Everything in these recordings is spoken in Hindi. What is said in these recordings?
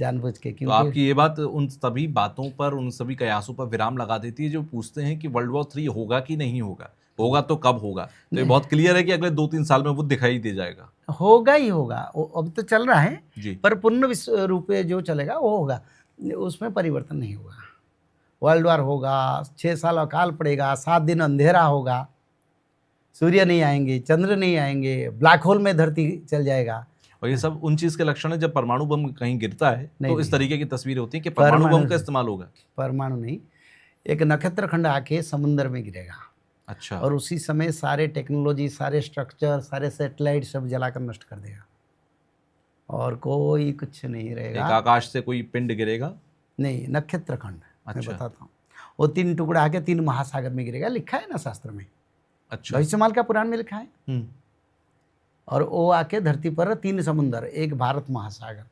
जानबूझ के, तो क्योंकि आपकी ये बात उन सभी बातों पर, उन सभी कयासों पर विराम लगा देती है जो पूछते हैं कि वर्ल्ड वॉर 3 होगा कि नहीं होगा, होगा तो कब होगा। तो ये बहुत क्लियर है कि अगले 2-3 साल में वो दिखाई दे जाएगा। होगा ही होगा, वो अब तो चल रहा है, जी पर पूर्ण विश्व रूप में जो चलेगा वो होगा, उसमें परिवर्तन नहीं होगा। वर्ल्ड वार होगा, 6 साल अकाल पड़ेगा, 7 दिन अंधेरा होगा, सूर्य नहीं आएंगे, चंद्र नहीं आएंगे, ब्लैक होल में धरती चल जाएगा। और ये सब उन चीज के लक्षण है जब परमाणु बम कहीं गिरता है नहीं, तो इस नहीं। तरीके की तस्वीरें होती हैं कि परमाणु बम का इस्तेमाल होगा। परमाणु नहीं, एक नक्षत्र खंड आके समुद्र में गिरेगा। अच्छा। और उसी समय सारे टेक्नोलॉजी, सारे स्ट्रक्चर, सारे सैटेलाइट सब जलाकर नष्ट कर देगा और कोई कुछ नहीं रहेगा। एक आकाश से कोई पिंड गिरेगा? नहीं, नक्षत्र खंड मैं अच्छा। बताता हूँ। वो 3 टुकड़ा आके 3 महासागर में गिरेगा, लिखा है ना शास्त्र में। अच्छा। भविष्यमाल का पुराण में लिखा है। और वो आके धरती पर 3 समुद्र, एक भारत महासागर,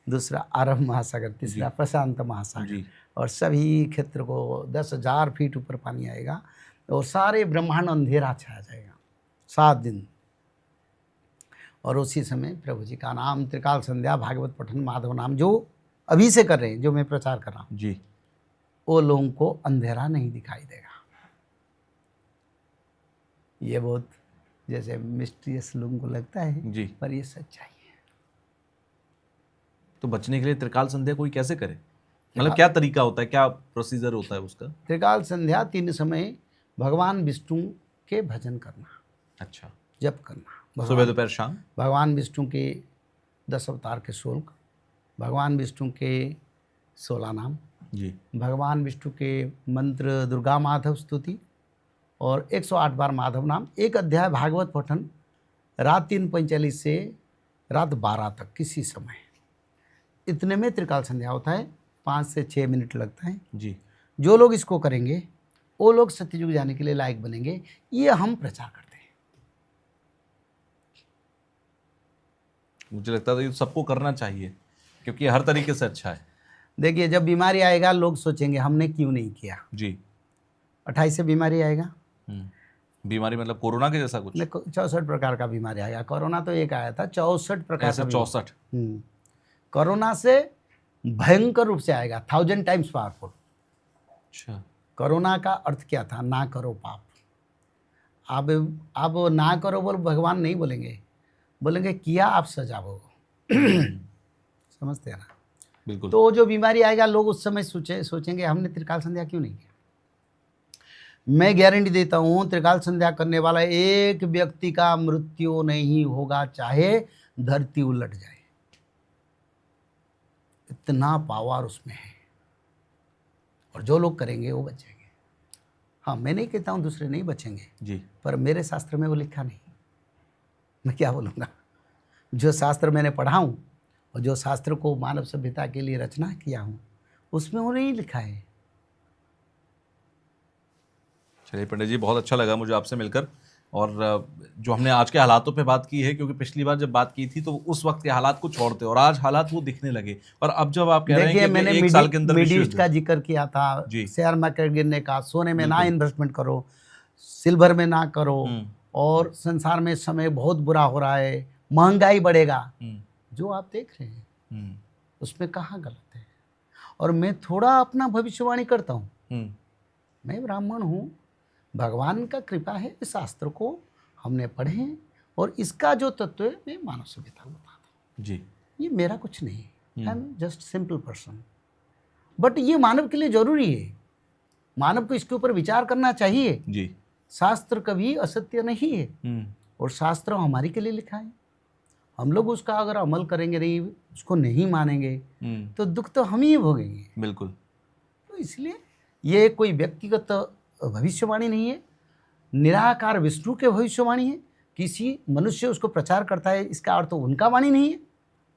दूसरा अरब महासागर, तीसरा प्रशांत महासागर, और सभी क्षेत्र को 10,000 फीट ऊपर पानी आएगा और सारे ब्रह्मांड अंधेरा छा जाएगा 7 दिन। और उसी समय प्रभु जी का नाम, त्रिकाल संध्या, भागवत पठन, माधव नाम जो अभी से कर रहे हैं, जो मैं प्रचार कर रहा हूँ जी, वो लोगों को अंधेरा नहीं दिखाई देगा। ये बहुत जैसे मिस्टीरियस लोगों को लगता है जी, पर ये सच्चाई है। तो बचने के लिए त्रिकाल संध्या कोई कैसे करे? मतलब क्या तरीका होता है, क्या प्रोसीजर होता है उसका? त्रिकाल संध्या 3 समय भगवान विष्णु के भजन करना। अच्छा। जप करना, सुबह दोपहर शाम। भगवान विष्णु के 10 अवतार के श्लोक, भगवान विष्णु के 16 नाम जी, भगवान विष्णु के मंत्र, दुर्गा माधव स्तुति और 108 बार माधव नाम, एक अध्याय भागवत पठन रात 3:45 से रात 12 तक किसी समय। इतने में त्रिकाल संध्या होता है, 5 से 6 मिनट लगता है जी। जो लोग इसको करेंगे वो लोग सत्ययुग जाने के लिए लायक बनेंगे, ये हम प्रचार करते हैं। मुझे लगता है सबको करना चाहिए क्योंकि हर तरीके से अच्छा है। देखिए, जब बीमारी आएगा लोग सोचेंगे हमने क्यों नहीं किया। जी। 28 से बीमारी आएगा। बीमारी मतलब कोरोना के जैसा कुछ? 64 प्रकार का बीमारी आएगा। कोरोना तो एक आया था, 64 प्रकार ऐसे का 64। कोरोना से भयंकर रूप से आएगा, 1000 टाइम्स पावरफुल। अच्छा। कोरोना का अर्थ क्या था? ना करो पाप। अब ना करो बोल भगवान नहीं बोलेंगे, बोलेंगे किया आप सजा भोगो। समझते हैं ना? बिल्कुल। तो जो बीमारी आएगा लोग उस समय सोचेंगे हमने त्रिकाल संध्या क्यों नहीं किया। मैं गारंटी देता हूँ त्रिकाल संध्या करने वाला एक व्यक्ति का मृत्यु नहीं होगा, चाहे धरती उलट जाए। इतना पावर उसमें है और जो लोग करेंगे वो बचेंगे। हाँ, मैं नहीं कहता हूँ दूसरे नहीं बचेंगे जी, पर मेरे शास्त्र में वो लिखा नहीं। मैं क्या बोलूँगा? जो शास्त्र मैंने पढ़ा हूँ और जो शास्त्र को मानव सभ्यता के लिए रचना किया हूँ उसमें वो नहीं लिखा है। चलिए पंडित जी, बहुत अच्छा लगा मुझे आपसे मिलकर। और जो हमने आज के हालातों पे बात की है, क्योंकि पिछली बार जब बात की थी तो उस वक्त के हालात कुछ और थे और आज हालात वो दिखने लगे। और अब जब आप कह रहे हैं कि मैंने एक साल के अंदर मिडिल ईस्ट का जिक्र किया था, जी, शेयर मार्केट गिरने का, सोने में ना इन्वेस्टमेंट करो, सिल्वर में ना करो, और संसार में समय बहुत बुरा हो रहा है, महंगाई बढ़ेगा। जो आप देख रहे हैं उसमें कहाँ गलत है? और मैं थोड़ा अपना भविष्यवाणी करता हूँ। मैं ब्राह्मण हूँ, भगवान का कृपा है, इस शास्त्र को हमने पढ़े हैं और इसका जो तत्व है मैं मानव सभ्यता को बताता हूँ। जी, ये मेरा कुछ नहीं है, I am just simple person. But ये मानव के लिए जरूरी है, मानव को इसके ऊपर विचार करना चाहिए। जी, शास्त्र कभी असत्य नहीं है और शास्त्र हमारे के लिए लिखा है। हम लोग उसका अगर अमल करेंगे नहीं, उसको नहीं मानेंगे तो दुख तो हम ही भोगेंगे। बिल्कुल। तो इसलिए ये कोई व्यक्तिगत भविष्यवाणी नहीं है, निराकार विष्णु के भविष्यवाणी है। किसी मनुष्य उसको प्रचार करता है इसका अर्थ तो उनका वाणी नहीं है।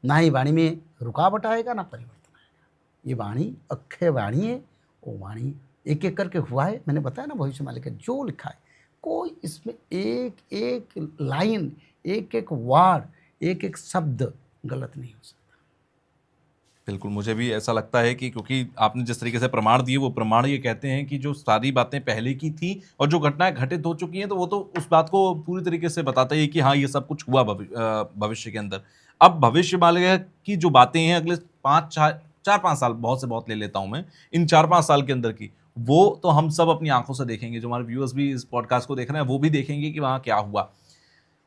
ना ही वाणी में रुकावट आएगा ना परिवर्तन आएगा। ये वाणी अक्षय वाणी है। वो वाणी एक एक करके हुआ है। मैंने बताया ना भविष्यवाणी का जो लिखा है, कोई इसमें एक एक लाइन, एक एक वर्ड, एक एक शब्द गलत नहीं हो सकता। बिल्कुल, मुझे भी ऐसा लगता है कि क्योंकि आपने जिस तरीके से प्रमाण दिए, वो प्रमाण ये कहते हैं कि जो सारी बातें पहले की थी और जो घटनाएं घटित हो चुकी हैं, तो वो तो उस बात को पूरी तरीके से बताता है कि हाँ, ये सब कुछ हुआ भविष्य के अंदर। अब भविष्यवाणी की जो बातें हैं अगले चार पाँच साल, बहुत से बहुत ले लेता हूं मैं, इन 4-5 साल के अंदर की, वो तो हम सब अपनी आंखों से देखेंगे, जो हमारे व्यूअर्स भी इस पॉडकास्ट को देख रहे हैं वो भी देखेंगे कि वहाँ क्या हुआ।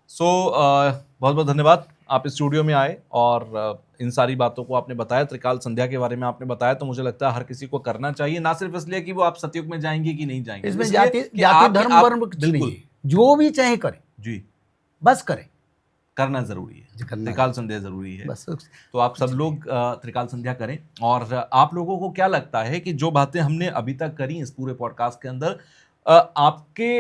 सो बहुत बहुत धन्यवाद, आप इस स्टूडियो में आए और इन सारी बातों को आपने बताया, त्रिकाल संध्या के बारे में आपने बताया, तो मुझे लगता है हर किसी को करना चाहिए, ना सिर्फ इसलिए कि वो आप सतयुग में जाएंगे कि नहीं जाएंगे, इसमें इसलिए जाति कि जाति धर्म वर्ण कुछ नहीं बिल्कुल है, जो भी चाहे करे, जी, बस करे, करना जरूरी है, करना त्रिकाल संध्या जरूरी है। बस। तो आप सब लोग त्रिकाल संध्या करें। और आप लोगों को क्या लगता है कि जो बातें हमने अभी तक करी इस पूरे पॉडकास्ट के अंदर, आपके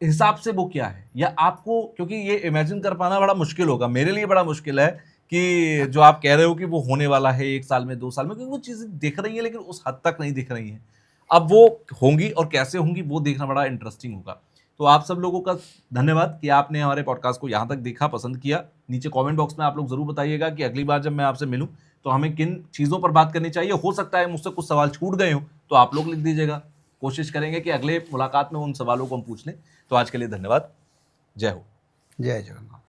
हिसाब से वो क्या है, या आपको, क्योंकि ये इमेजिन कर पाना बड़ा मुश्किल होगा, मेरे लिए बड़ा मुश्किल है कि जो आप कह रहे हो कि वो होने वाला है 1 साल में 2 साल में, क्योंकि वो चीजें दिख रही है लेकिन उस हद तक नहीं दिख रही हैं। अब वो होंगी और कैसे होंगी वो देखना बड़ा इंटरेस्टिंग होगा। तो आप सब लोगों का धन्यवाद कि आपने हमारे पॉडकास्ट को यहाँ तक देखा, पसंद किया। नीचे कमेंट बॉक्स में आप लोग जरूर बताइएगा कि अगली बार जब मैं आपसे मिलूं तो हमें किन चीज़ों पर बात करनी चाहिए। हो सकता है मुझसे कुछ सवाल छूट गए हो तो आप लोग लिख दीजिएगा, कोशिश करेंगे कि अगले मुलाकात में उन सवालों को हम पूछ लें। तो आज के लिए धन्यवाद, जय हो। जय जगन्नाथ।